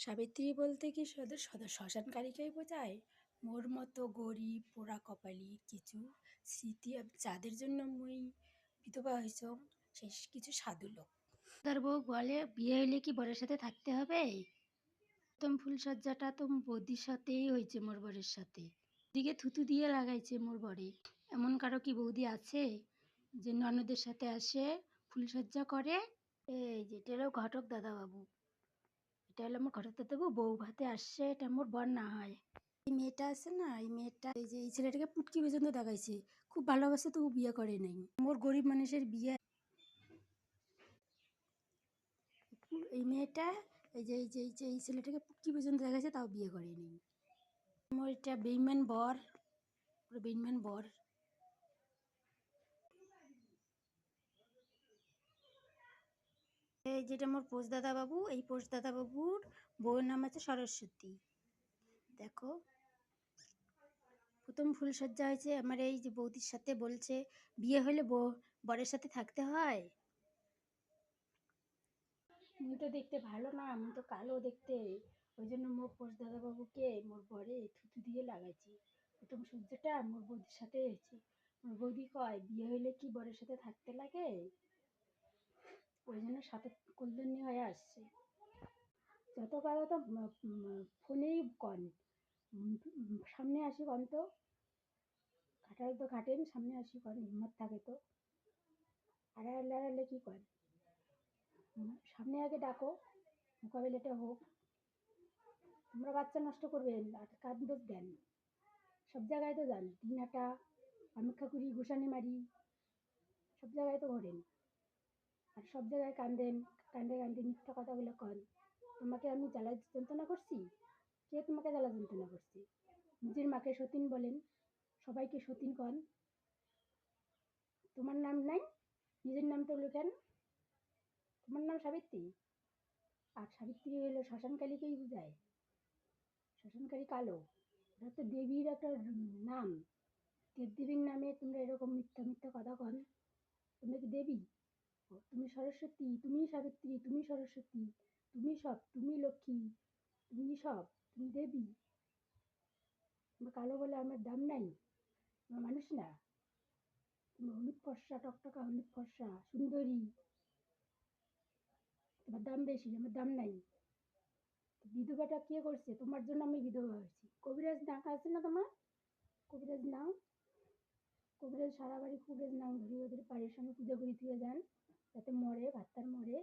সাবিত্রী বলতে কি শুধু শ্মশানকারীকেই বোঝায়? মোর মতো গরিব পোড়া কপালি কিছু স্মৃতি যাদের জন্য মুই বিধবা হইছ, শেষ কিছু সাধু লোক। তার বউ বলে বিয়ে হইলে কি বরের সাথে থাকতে হবে? প্রথম ফুলসজ্জাটা তো বৌদির সাথেই হয়েছে, মোর বরের সাথে। দিকে থুতু দিয়ে লাগাইছে মোর বরে। এমন কারো কি বৌদি আছে যে ননদের সাথে আসে ফুলসজ্জা করে? এই যে এটা হলো ঘটক দাদা বাবু, এটা হলো আমার ঘটক দাদা বাবু। বউ ভাতে আসছে, এটা মোর বর না হয়। এই মেয়েটা আছে না, এই মেয়েটা এই যে এই ছেলেটাকে পুটকি পর্যন্ত দেখাইছে, খুব ভালোবাসে, তবু বিয়ে করে নাই। মোর গরিব মানুষের বিয়ে। এই মেয়েটা এই ছেলেটাকে পুটকি পর্যন্ত দেখাইছে, তাও বিয়ে করে নাই। মোর এটা বেইমান বর, পুরো বেইমান বর। এই যেটা মোর পোষদাদা বাবু, এই পোষদাদা বাবুর বউয়ের নাম আছে সরস্বতী। দেখো, প্রথম ফুলসজ্জা হয়েছে আমার এই যে বৌদির সাথে, বলছে বিয়ে হলে বরের সাথে থাকতে হয়। মুই তো দেখতে ভালো না, মুই তো কালো দেখতে, ওই জন্য মোর পোষদাদা বাবুকে মোর বরে থুতু দিয়ে লাগাইছি। প্রথম সূর্যটা মোর বৌদির সাথে হয়েছে। মোর বৌদি কয় বিয়ে হইলে কি বরের সাথে থাকতে লাগে, ওই জন্য সাথে কল্যাণী হয়ে আসছে। যত কথা তো ফোনেই কন, সামনে আসি কন তো, খাটাল তো খাটেন, সামনে আসি কন, হিম্মত থাকে তো। আড়ালে আড়ালে কি করেন? সামনে আগে ডাকো, মোকাবিলাটা হোক। তোমরা বাচ্চা নষ্ট করবেন আর কাজ দোষ দেন, সব জায়গায় তো যান, দিনাটা কামাখ্যা করি, গোসানি মারি, সব জায়গায় তো ঘোরেন, আর সব জায়গায় কান্দেন। কান্দে কান্দে মিথ্যা কথাগুলো কন। তোমাকে আমি জ্বালা যন্ত্রণা করছি? কে তোমাকে জ্বালা যন্ত্রণা করছে? নিজের মাকে সতীন বলেন, সবাইকে সতীন কন। তোমার নাম নাই, নিজের নামটা লেখেন। তোমার নাম সাবিত্রী, আর সাবিত্রী হলো শ্মশানকালীকেই বোঝায়। শ্মশানকালী কালো, এটা তো দেবীর একটা নাম। দেবদেবীর নামে তোমরা এরকম মিথ্যা মিথ্যা কথা কন। তোমরা কি দেবী? তুমি সরস্বতী, তুমি সাবিত্রী, তুমি সরস্বতী, তুমি সব, তুমি লক্ষ্মী, তুমি সব, তুমি দেবী। তোমার কালো বলে আমার দাম নাই? আমার মানুষ না? তুমি হলুদ ফর্সা, টকটকা হলুদ ফর্সা সুন্দরী, তোমার দাম বেশি, আমার দাম নাই। বিধবাটা কে করছে? তোমার জন্য আমি বিধবা হয়েছি। কবিরাজ ডাকা আছে না তোমার? কবিরাজ নাও, কবিরাজ সারা বাড়ি কবিরাজ নাও ধরি, ওদের বাড়ির সামনে পূজা করি থুয়ে যান, যাতে মরে, ভাত্তার মরে।